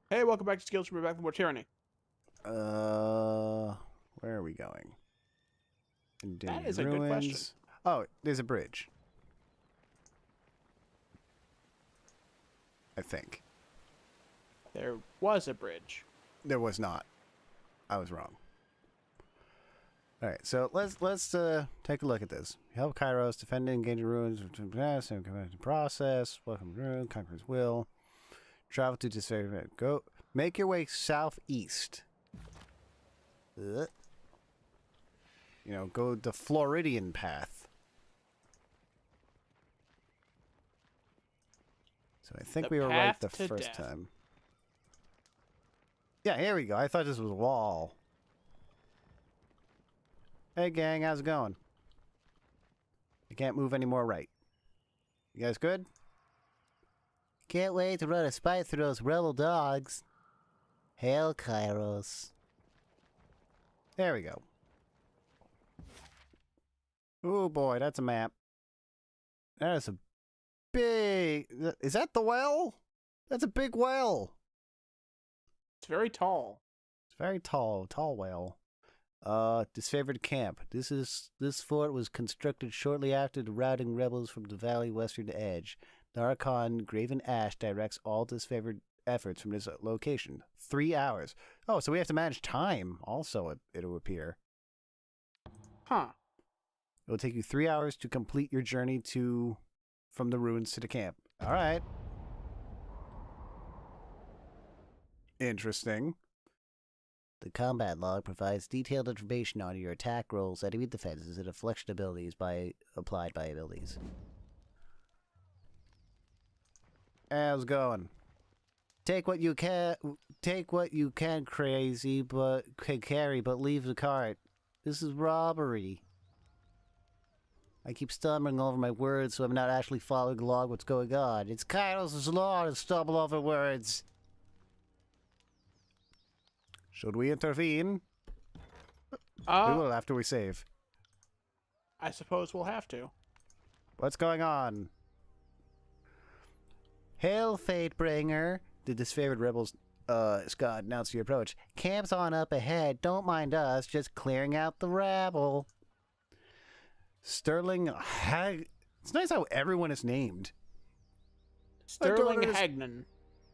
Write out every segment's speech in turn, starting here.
Hey, welcome back to SkillTree. We're back for more Tyranny. Where are we going? That Endangered is a good question. ruins. Oh, there's a bridge. I think. There was a bridge. There was not. I was wrong. Alright, so let's take a look at this. Help Kairos defend engage ruins, process, welcome ruin, conqueror's will. Travel to this area. Go make your way southeast. You know, go the Floridian path. So I think we were right the first time. Yeah, here we go. I thought this was a wall. Hey gang, how's it going? I can't move any more right. You guys good? Can't wait to run a spite through those rebel dogs. Hail Kairos. There we go. Oh boy, that's a map. That is a big... Is that the well? That's a big well. It's very tall. It's very tall well. Disfavored camp. This fort was constructed shortly after the routing rebels from the valley western edge. The Archon Graven Ash directs all disfavored efforts from this location. 3 hours. Oh, so we have to manage time also, it'll appear. Huh. It will take you 3 hours to complete your journey from the ruins to the camp. Alright. Interesting. The combat log provides detailed information on your attack rolls, enemy defenses, and deflection abilities applied by abilities. How's it going? Take what you can, crazy, but can carry, but leave the cart. This is robbery. I keep stumbling over my words, so I'm not actually following along what's going on. It's Kairos' law to stumble over words. Should we intervene? We will after we save. I suppose we'll have to. What's going on? Hail, Fatebringer. The disfavored rebels, Scott, announced your approach. Camp's on up ahead. Don't mind us, just clearing out the rabble. Sterling It's nice how everyone is named. Sterling Hagnon.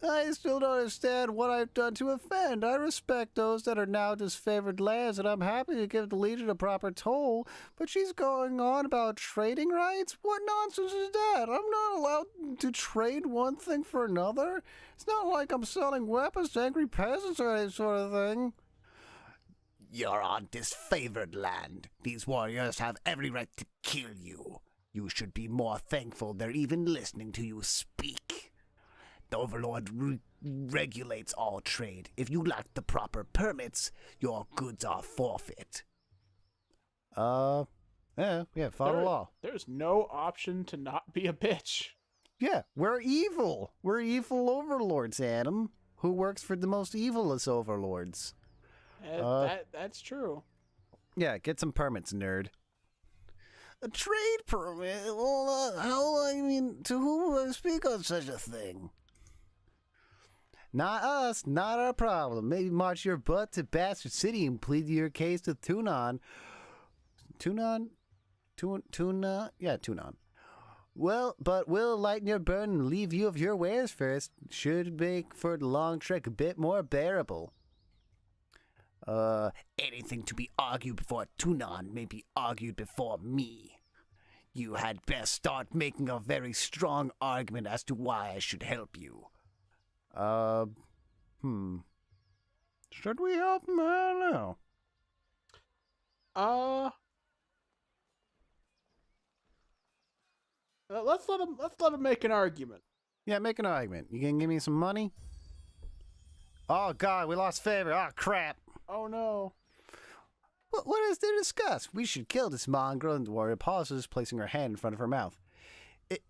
I still don't understand what I've done to offend. I respect those that are now disfavored lands, and I'm happy to give the Legion a proper toll, but she's going on about trading rights? What nonsense is that? I'm not allowed to trade one thing for another? It's not like I'm selling weapons to angry peasants or any sort of thing. You're on disfavored land. These warriors have every right to kill you. You should be more thankful they're even listening to you speak. The Overlord regulates all trade. If you lack the proper permits, your goods are forfeit. Yeah, follow the law. There's no option to not be a bitch. Yeah, we're evil. We're evil overlords, Adam. Who works for the most evilest overlords? That's true. Yeah, get some permits, nerd. A trade permit? Well, to whom will I speak on such a thing? Not us, not our problem. Maybe march your butt to Bastard City and plead your case to Tunon. Tunon? Yeah, Tunon. Well, but we'll lighten your burden and leave you of your wares first. Should make for the long trek a bit more bearable. Anything to be argued before Tunon may be argued before me. You had best start making a very strong argument as to why I should help you. Should we help him? I don't know. Let's let him make an argument. Yeah, make an argument. You can give me some money? Oh god, we lost favor. Oh crap. Oh no. What is there to discuss? We should kill this mongrel. And the warrior pauses, placing her hand in front of her mouth.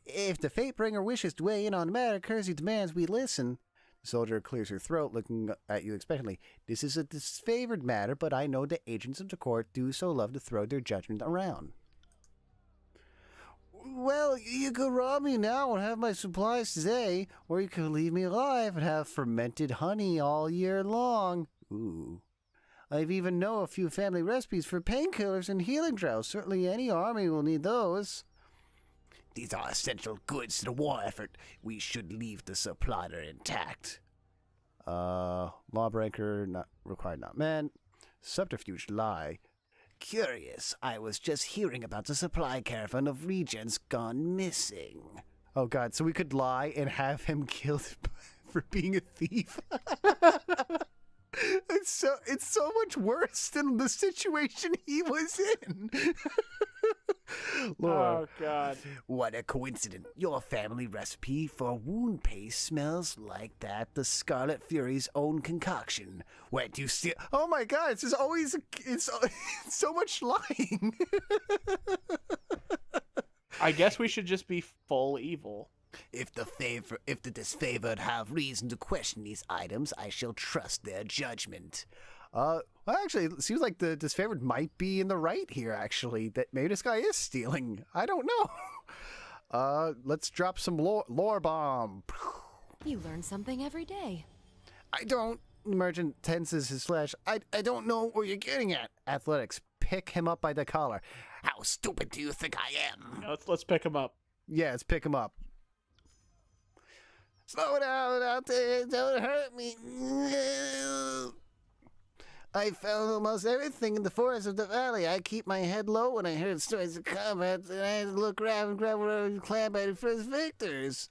If the Fatebringer wishes to weigh in on the matter, Kersey demands we listen. The soldier clears her throat, looking at you expectantly. This is a disfavored matter, but I know the agents of the court do so love to throw their judgment around. Well, you could rob me now and have my supplies today, or you could leave me alive and have fermented honey all year long. Ooh. I even know a few family recipes for painkillers and healing droughts. Certainly any army will need those. These are essential goods to the war effort. We should leave the supply intact. Lawbreaker, not required, not meant. Subterfuge, lie. Curious, I was just hearing about the supply caravan of regents gone missing. Oh god, so we could lie and have him killed for being a thief? It's so much worse than the situation he was in. Lord. Oh, God. What a coincidence. Your family recipe for wound paste smells like the Scarlet Fury's own concoction. Where do you steal? Oh my god, it's just always, it's so much lying. I guess we should just be full evil. If the disfavored have reason to question these items, I shall trust their judgment. Well, actually, it seems like the disfavored might be in the right here, actually. That maybe this guy is stealing. I don't know. Let's drop some lore bomb. You learn something every day. I don't. Merchant tenses his flesh. I don't know where you're getting at. Athletics. Pick him up by the collar. How stupid do you think I am? Let's pick him up. Yeah, let's pick him up. Slow down out there. Don't hurt me. I found almost everything in the forest of the valley. I keep my head low when I heard stories of combat, and I had to look around and grab whatever clan by the first victors.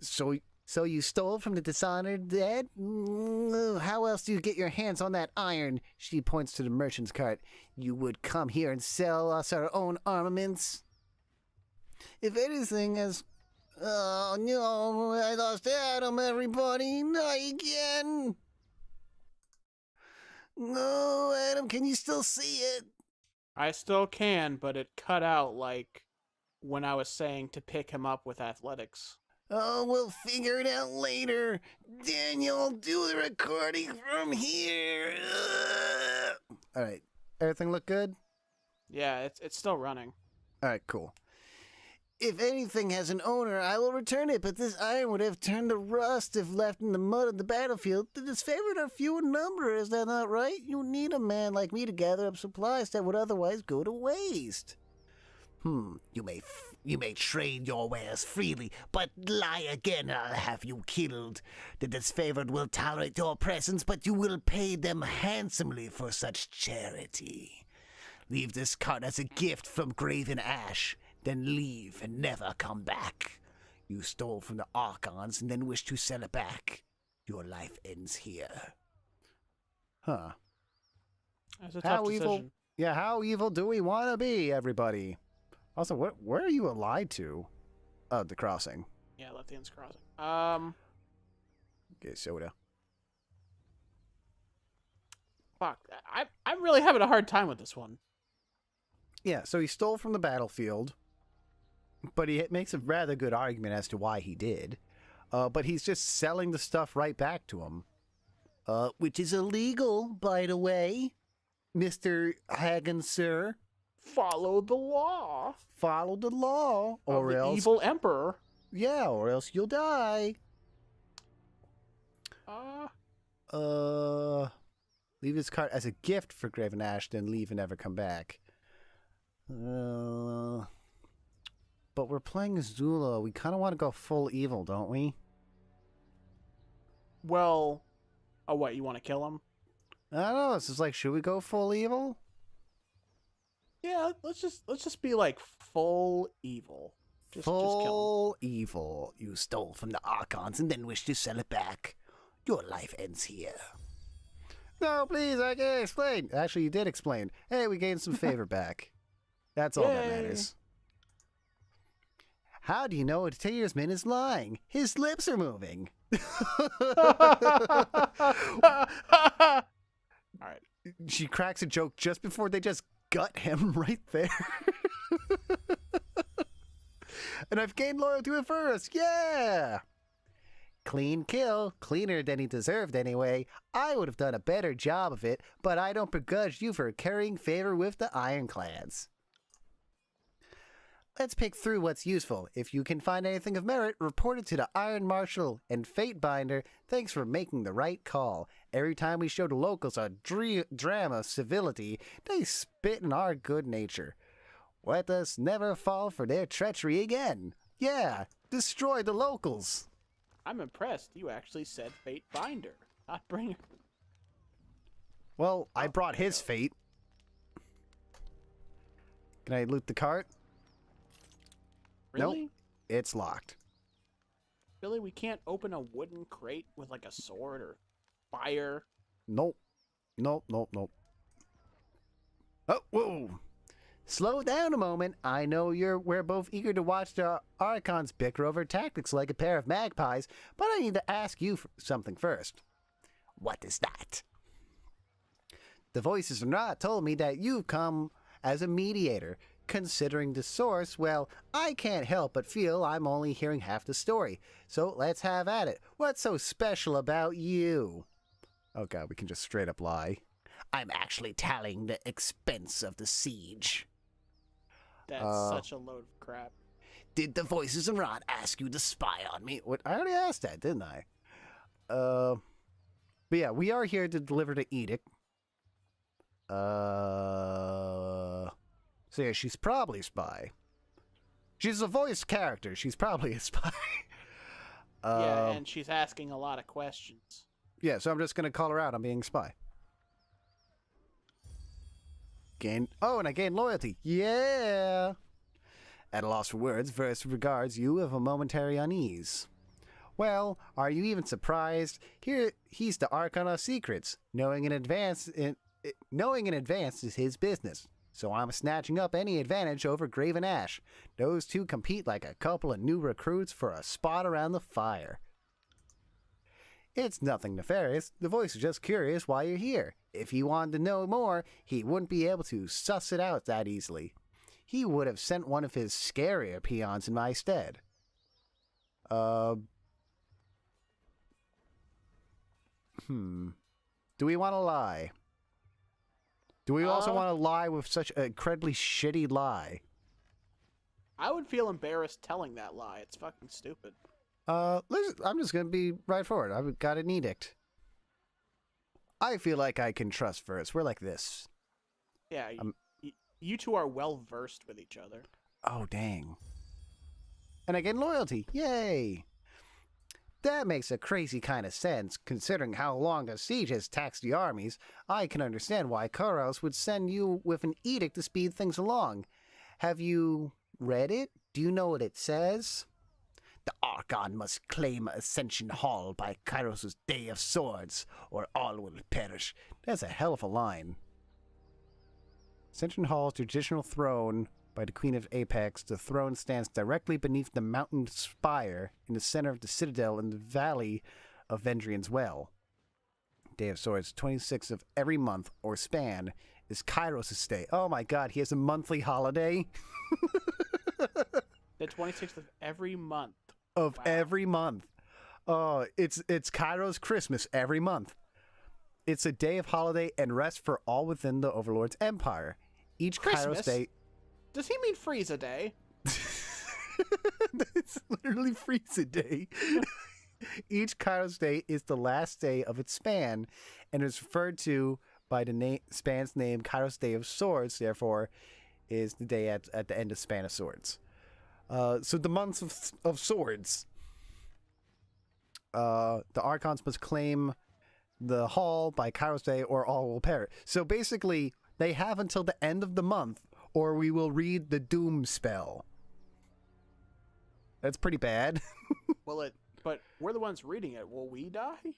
So you stole from the dishonored dead? How else do you get your hands on that iron? She points to the merchant's cart. You would come here and sell us our own armaments? If anything, as... Oh, no, I lost Adam, everybody. Not again. No, Adam, can you still see it? I still can, but it cut out like when I was saying to pick him up with athletics. Oh, we'll figure it out later. Daniel, do the recording from here. All right. Everything look good? Yeah, it's still running. All right, cool. If anything has an owner, I will return it, but this iron would have turned to rust if left in the mud of the battlefield. The disfavored are few in number, is that not right? You need a man like me to gather up supplies that would otherwise go to waste. You may trade your wares freely, but lie again, I'll have you killed. The disfavored will tolerate your presence, but you will pay them handsomely for such charity. Leave this cart as a gift from Graven Ash. Then leave and never come back. You stole from the Archons and then wish to sell it back. Your life ends here. Huh. That's a tough decision. Evil? Yeah, how evil do we want to be, everybody? Also, where are you allied to? Oh, the crossing. Yeah, Left-Hand's Crossing. Okay, soda. Fuck. I'm really having a hard time with this one. Yeah, so he stole from the battlefield. But he makes a rather good argument as to why he did. But he's just selling the stuff right back to him. Which is illegal, by the way, Mr. Hagen, sir. Follow the law. Follow the law, or of the else... evil emperor. Yeah, or else you'll die. Leave his cart as a gift for Graven Ash, then leave and never come back. But we're playing Zula. We kind of want to go full evil, don't we? Well, oh, what, you want to kill him? I don't know. It's just like, should we go full evil? Yeah, let's just be like full evil. Just kill him. Full evil. You stole from the Archons and then wish to sell it back. Your life ends here. No, please, I can explain. Actually, you did explain. Hey, we gained some favor back. That's all that matters. How do you know a Tearsman is lying? His lips are moving. All right. She cracks a joke just before they just gut him right there. And I've gained loyalty with first. Yeah. Clean kill. Cleaner than he deserved anyway. I would have done a better job of it, but I don't begrudge you for carrying favor with the Ironclads. Let's pick through what's useful. If you can find anything of merit, report it to the Iron Marshal and Fatebinder. Thanks for making the right call. Every time we show the locals a dram of civility, they spit in our good nature. Let us never fall for their treachery again. Yeah, destroy the locals. I'm impressed. You actually said Fatebinder, not Bringer. Well, I brought his fate. Can I loot the cart? Really? Nope, it's locked. Really? We can't open a wooden crate with like a sword or fire? Nope. Nope. Oh, whoa. Slow down a moment. I know we're both eager to watch the Archons bicker over tactics like a pair of magpies, but I need to ask you something first. What is that? The voices in Ra told me that you've come as a mediator. Considering the source, well, I can't help but feel I'm only hearing half the story. So let's have at it. What's so special about you? Oh god, we can just straight up lie. I'm actually tallying the expense of the siege. That's such a load of crap. Did the voices in Rod ask you to spy on me? What? I already asked that, didn't I? But yeah, we are here to deliver the edict. So yeah, she's probably a spy. She's a voice character. She's probably a spy. Yeah, and she's asking a lot of questions. Yeah, so I'm just gonna call her out on being a spy. And I gained loyalty. Yeah. At a loss for words, Verse regards you with a momentary unease. Well, are you even surprised? Here, he's the Archon of Secrets. Knowing in advance is his business. So I'm snatching up any advantage over Graven Ash. Those two compete like a couple of new recruits for a spot around the fire. It's nothing nefarious. The voice is just curious why you're here. If he wanted to know more, he wouldn't be able to suss it out that easily. He would have sent one of his scarier peons in my stead. Do we want to lie? Do we also want to lie with such an incredibly shitty lie? I would feel embarrassed telling that lie. It's fucking stupid. Listen, I'm just gonna be right forward. I've got an edict. I feel like I can trust Verse. We're like this. Yeah, you two are well versed with each other. Oh, dang. And I gain loyalty. Yay! That makes a crazy kind of sense, considering how long a siege has taxed the armies. I can understand why Kairos would send you with an edict to speed things along. Have you read it? Do you know what it says? The Archon must claim Ascension Hall by Kairos' Day of Swords, or all will perish. That's a hell of a line. Ascension Hall's traditional throne by the Queen of Apex. The throne stands directly beneath the mountain spire in the center of the citadel in the valley of Vendrian's Well. Day of Swords, 26th of every month or span, is Kairos' day. Oh my god, he has a monthly holiday? The 26th of every month. Of every month. Oh, it's Kairos Christmas every month. It's a day of holiday and rest for all within the Overlord's empire. Each Christmas? Kairos day... Does he mean Frieza Day? It's literally Frieza Day. Each Kairos day is the last day of its span and is referred to by the span's name Kairos Day of Swords, therefore is the day at the end of Span of Swords. So the months of swords. The Archons must claim the hall by Kairos Day or all will perish. So basically, they have until the end of the month or we will read the doom spell. That's pretty bad. But we're the ones reading it. Will we die?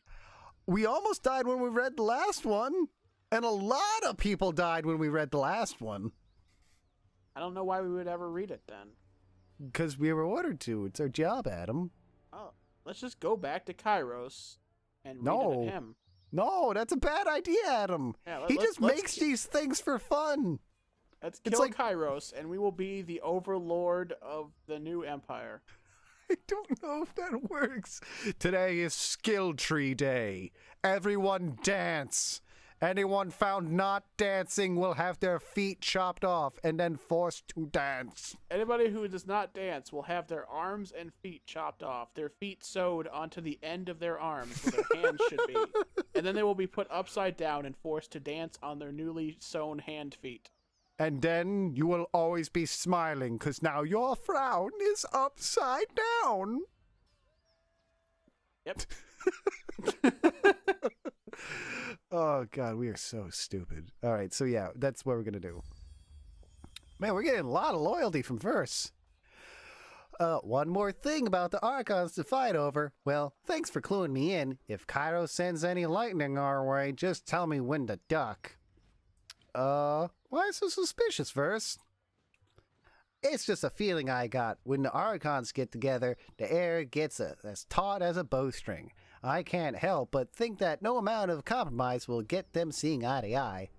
We almost died when we read the last one. And a lot of people died when we read the last one. I don't know why we would ever read it then. Because we were ordered to. It's our job, Adam. Oh, let's just go back to Kairos and read it at him. No, that's a bad idea, Adam. Yeah, he just makes these things for fun. Let's kill Kairos, and we will be the overlord of the new empire. I don't know if that works. Today is SkillTree Day. Everyone dance. Anyone found not dancing will have their feet chopped off and then forced to dance. Anybody who does not dance will have their arms and feet chopped off, their feet sewed onto the end of their arms where their hands should be, and then they will be put upside down and forced to dance on their newly sewn hand feet. And then you will always be smiling, because now your frown is upside down. Yep. Oh, God, we are so stupid. All right, so yeah, that's what we're going to do. Man, we're getting a lot of loyalty from Verse. One more thing about the Archons to fight over. Well, thanks for cluing me in. If Cairo sends any lightning our way, just tell me when to duck. Why so suspicious, Verse? It's just a feeling I got. When the Archons get together, the air gets as taut as a bowstring. I can't help but think that no amount of compromise will get them seeing eye to eye.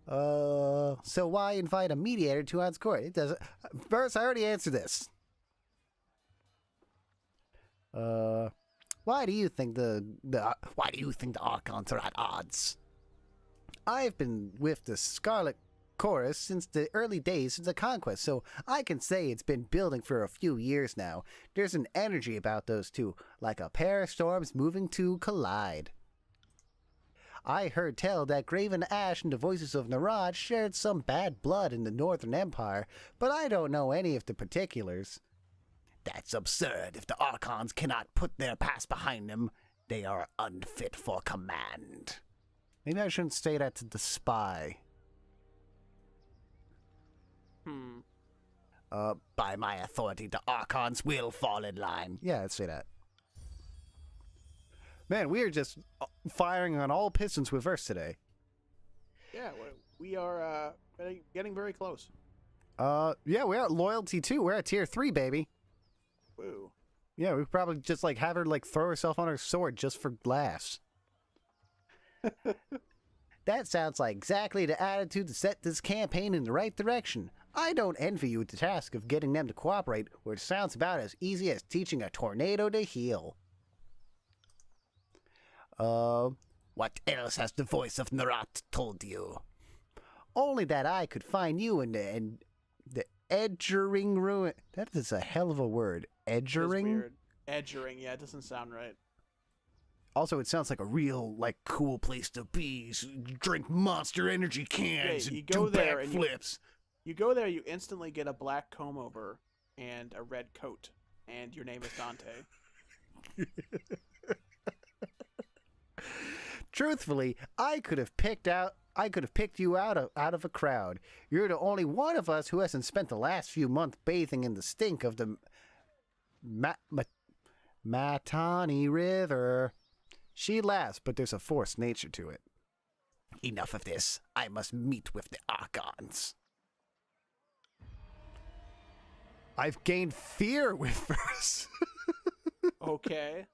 So why invite a mediator to On's court? It doesn't... Verse, I already answered this. Why do you think the Archons are at odds? I've been with the Scarlet Chorus since the early days of the conquest, so I can say it's been building for a few years now. There's an energy about those two, like a pair of storms moving to collide. I heard tell that Graven Ash and the Voices of Narad shared some bad blood in the Northern Empire, but I don't know any of the particulars. That's absurd. If the Archons cannot put their past behind them, they are unfit for command. Maybe I shouldn't say that to the spy. By my authority, the Archons will fall in line. Yeah, let's say that. Man, we are just firing on all pistons with Verse today. Yeah, we are getting very close. Yeah, we're at loyalty too. We're at tier 3, baby. Woo. Yeah, we probably just like have her like throw herself on her sword just for laughs. That sounds like exactly the attitude to set this campaign in the right direction. I don't envy you the task of getting them to cooperate, which sounds about as easy as teaching a tornado to heal. What else has the Voice of Narat told you? Only that I could find you in the Edgering ruin. That is a hell of a word. Edgering? Weird. Edgering, yeah, it doesn't sound right. Also, it sounds like a real, like, cool place to be. Drink Monster Energy cans and do backflips. You go there, you instantly get a black comb-over and a red coat, and your name is Dante. Truthfully, I could have picked you out of a crowd. You're the only one of us who hasn't spent the last few months bathing in the stink of the Matani River. She laughs, but there's a forced nature to it. Enough of this. I must meet with the Archons. I've gained fear with Verse. Okay.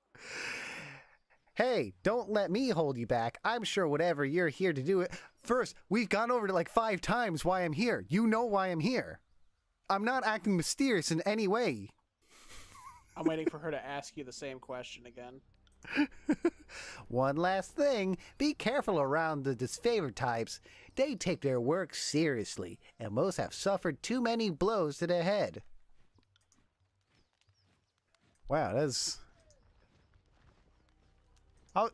Hey, don't let me hold you back. I'm sure whatever you're here to do it. First, we've gone over it like 5 times why I'm here. You know why I'm here. I'm not acting mysterious in any way. I'm waiting for her to ask you the same question again. One last thing. Be careful around the disfavored types. They take their work seriously, and most have suffered too many blows to the head. Wow, that's...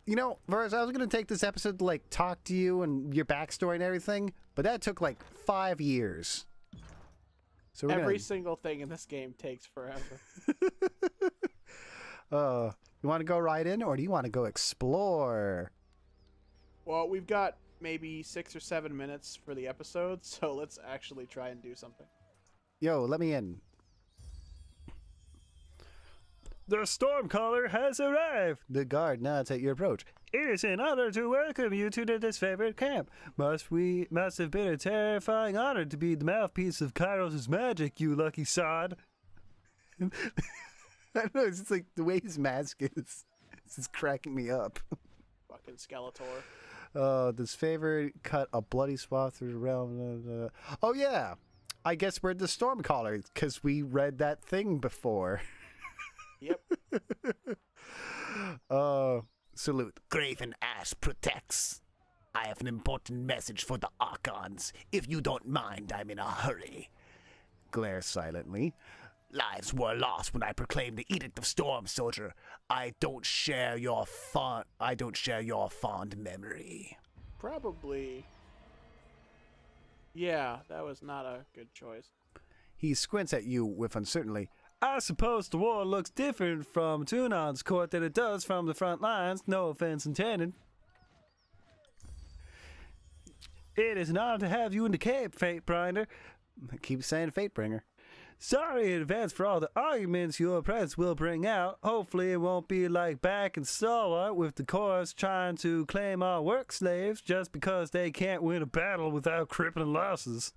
you know, Verse, I was going to take this episode to, like, talk to you and your backstory and everything, but that took, like, 5 years. So Every single thing in this game takes forever. You want to go right in, or do you want to go explore? Well, we've got maybe 6 or 7 minutes for the episode, so let's actually try and do something. Yo, let me in. The Stormcaller has arrived! The guard nods at your approach. It is an honor to welcome you to the disfavored camp. Must have been a terrifying honor to be the mouthpiece of Kairos' magic, you lucky sod. I don't know, it's just like the way his mask is. This is cracking me up. Fucking Skeletor. Disfavored cut a bloody swath through the realm. Oh yeah, I guess we're the Stormcaller, because we read that thing before. Yep. Salute. Graven Ash protects. I have an important message for the Archons. If you don't mind, I'm in a hurry. Glare silently. Lives were lost when I proclaimed the Edict of Storm, soldier. I don't share your fond memory. Probably. Yeah, that was not a good choice. He squints at you with uncertainty. I suppose the war looks different from Tunon's court than it does from the front lines. No offense intended. It is an honor to have you in the camp, Fatebringer. Keep saying Fatebringer. Sorry in advance for all the arguments your presence will bring out. Hopefully it won't be like back in Stalwart with the Chorus trying to claim our work slaves just because they can't win a battle without crippling losses.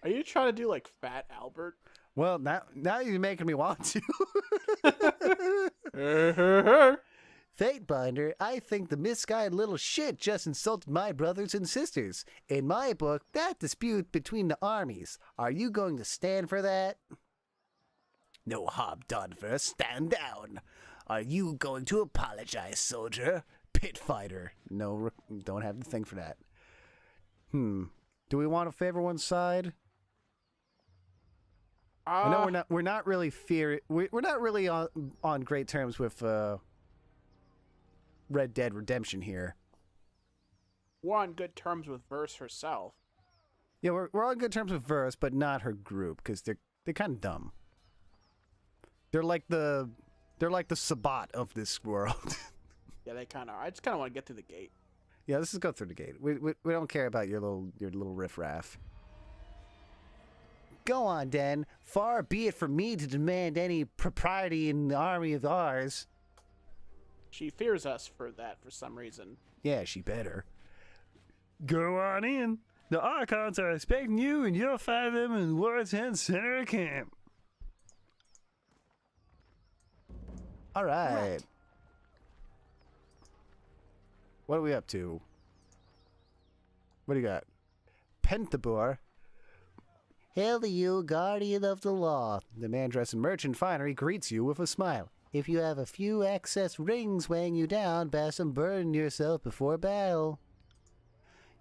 Are you trying to do like Fat Albert? Well, now you're making me want to. Fatebinder, I think the misguided little shit just insulted my brothers and sisters. In my book, that dispute between the armies. Are you going to stand for that? No harm done, first. Stand down. Are you going to apologize, soldier? Pit fighter. No, don't have to think for that. Do we want to favor one side? I know we're not really we're not really on great terms with Red Dead Redemption here. We're on good terms with Verse herself. Yeah, we're on good terms with Verse, but not her group because they're kind of dumb. They're like the Sabat of this world. Yeah, they kind of are. I just kind of want to get through the gate. Yeah, let's just go through the gate. We don't care about your little riffraff. Go on, Den. Far be it from me to demand any propriety in the army of ours. She fears us for that for some reason. Yeah, she better. Go on in. The Archons are expecting you, and you'll find them in the War's End center of camp. All right. What are we up to? What do you got? Pentabur. Hail to you, guardian of the law. The man dressed in merchant finery greets you with a smile. If you have a few excess rings weighing you down, best unburden yourself before battle.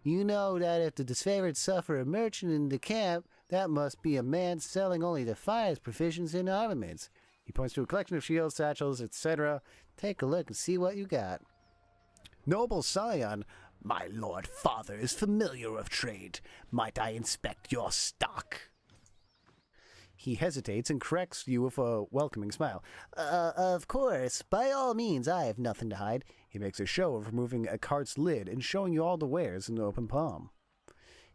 You know that if the disfavored suffer a merchant in the camp, that must be a man selling only the finest provisions in armaments. He points to a collection of shields, satchels, etc. Take a look and see what you got. Noble scion, my lord father is familiar of trade. Might I inspect your stock? He hesitates and corrects you with a welcoming smile. Of course. By all means, I have nothing to hide. He makes a show of removing a cart's lid and showing you all the wares in the open palm.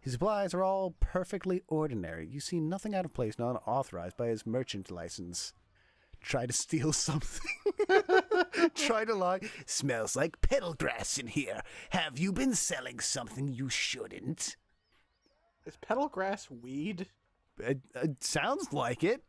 His supplies are all perfectly ordinary. You see nothing out of place, not authorized by his merchant license. Try to steal something. Try to lie. Smells like petal grass in here. Have you been selling something you shouldn't? Is petal grass weed? It sounds like it.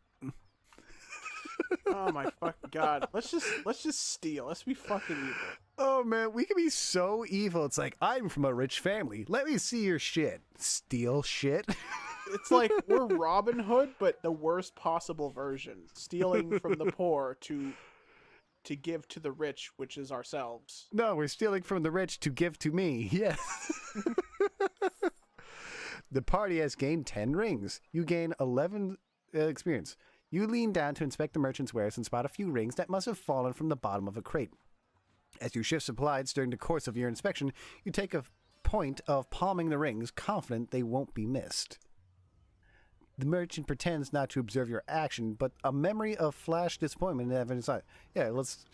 Oh my fucking god. Let's just steal. Let's be fucking evil. Oh man, we can be so evil. It's like, I'm from a rich family. Let me see your shit. Steal shit? It's like we're Robin Hood, but the worst possible version. Stealing from the poor to give to the rich, which is ourselves. No, we're stealing from the rich to give to me. Yes. The party has gained 10 rings. You gain 11 experience. You lean down to inspect the merchant's wares and spot a few rings that must have fallen from the bottom of a crate. As you shift supplies during the course of your inspection, you take a point of palming the rings, confident they won't be missed. The merchant pretends not to observe your action, but a memory of flash disappointment and evidence. Yeah, let's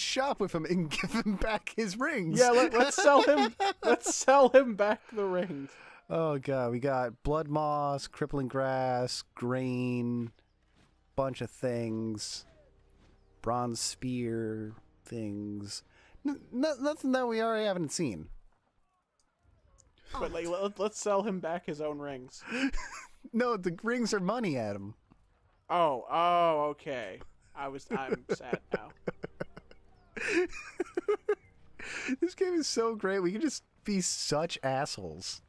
shop with him and give him back his rings. Yeah, let's sell him. Let's sell him back the rings. Oh god, we got blood moss, crippling grass, grain, bunch of things, bronze spear things, nothing that we already haven't seen. But like, let's sell him back his own rings. No, the rings are money, Adam. Oh, okay. I'm sad now. This game is so great. We can just be such assholes.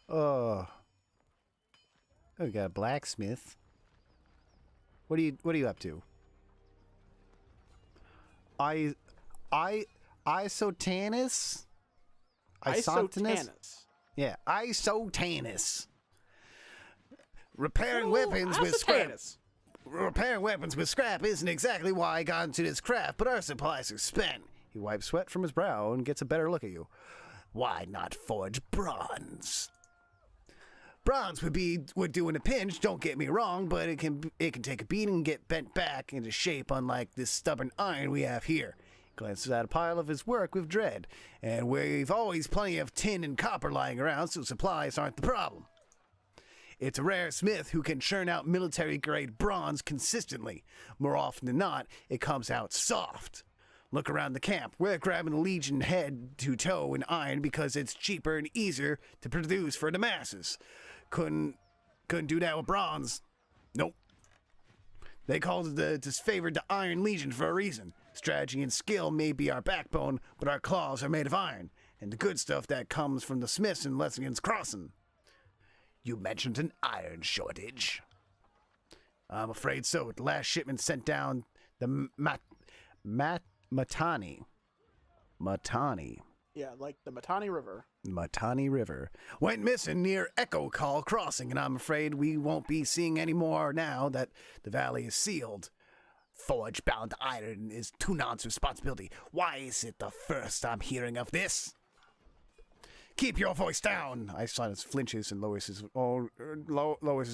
Oh, we got a blacksmith. What are you up to? Isotanus? Isotanus. Yeah, isotanus. Repairing weapons with scrap. Isotanus. Repairing weapons with scrap isn't exactly why I got into this craft, but our supplies are spent. He wipes sweat from his brow and gets a better look at you. Why not forge bronze? Bronze would do in a pinch, don't get me wrong, but it can take a beating and get bent back into shape, unlike this stubborn iron we have here. He glances at a pile of his work with dread, and we've always plenty of tin and copper lying around, so supplies aren't the problem. It's a rare smith who can churn out military-grade bronze consistently. More often than not, it comes out soft. Look around the camp. We're grabbing the Legion head to toe in iron because it's cheaper and easier to produce for the masses. Couldn't do that with bronze. Nope. They called it the disfavored Iron Legion for a reason. Strategy and skill may be our backbone, but our claws are made of iron, and the good stuff that comes from the smiths in Lessingham's Crossing. You mentioned an iron shortage. I'm afraid so. The last shipment sent down the Matani. Yeah, like the Matani River. Matani River. Went missing near Echo Call Crossing, and I'm afraid we won't be seeing any more now that the valley is sealed. Forge-bound iron is Tunan's responsibility. Why is it the first I'm hearing of this? Keep your voice down. Isilus flinches and lowers his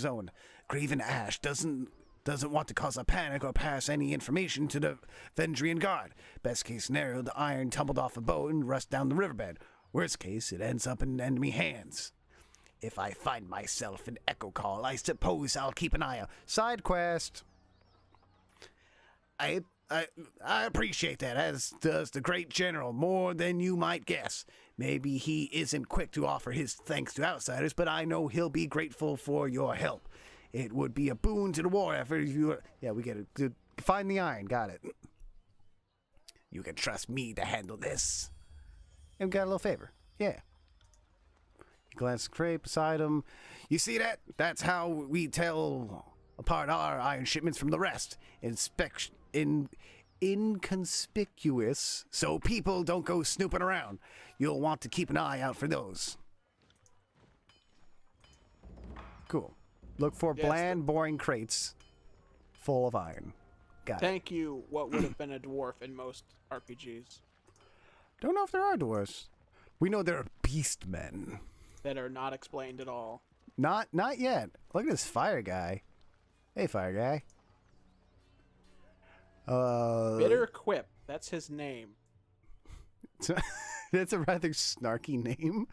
own. Graven Ash doesn't want to cause a panic or pass any information to the Vendrian Guard. Best case scenario, the iron tumbled off a boat and rushed down the riverbed. Worst case, it ends up in enemy hands. If I find myself in Echo Call, I suppose I'll keep an eye out. Side quest. I appreciate that, as does the great general, more than you might guess. Maybe he isn't quick to offer his thanks to outsiders, but I know he'll be grateful for your help. It would be a boon to the war effort if you... Yeah, we get it. Find the iron. Got it. You can trust me to handle this. And got a little favor. Yeah. He glances at the crate beside him. You see that? That's how we tell apart our iron shipments from the rest. Inconspicuous, so people don't go snooping around. You'll want to keep an eye out for those. Cool. Look for bland, boring crates full of iron. Got it. Thank you, what would have been a dwarf in most RPGs. Don't know if there are dwarves. We know there are beast men. That are not explained at all. Not yet. Look at this fire guy. Hey, fire guy. Bitter Quip. That's his name. That's a rather snarky name.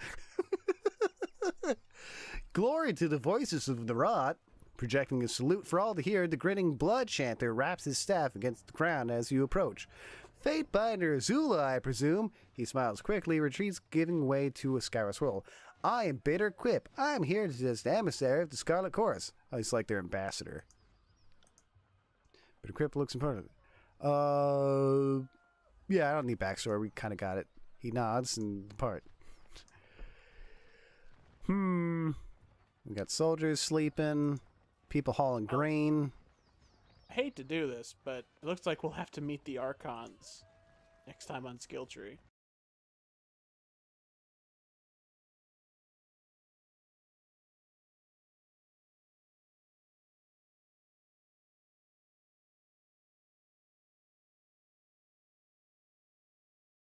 Glory to the voices of the rot. Projecting a salute for all to hear, the grinning blood chanter raps his staff against the ground as you approach. Fatebinder Azula, I presume. He smiles quickly, retreats, giving way to a scour swirl. I am Bitter Quip. I am here as the emissary of the Scarlet Chorus. Oh, he's like their ambassador. Bitter Quip looks important. Yeah, I don't need backstory. We kind of got it. He nods and depart. We got soldiers sleeping, people hauling grain. I hate to do this, but it looks like we'll have to meet the Archons next time on SkillTree.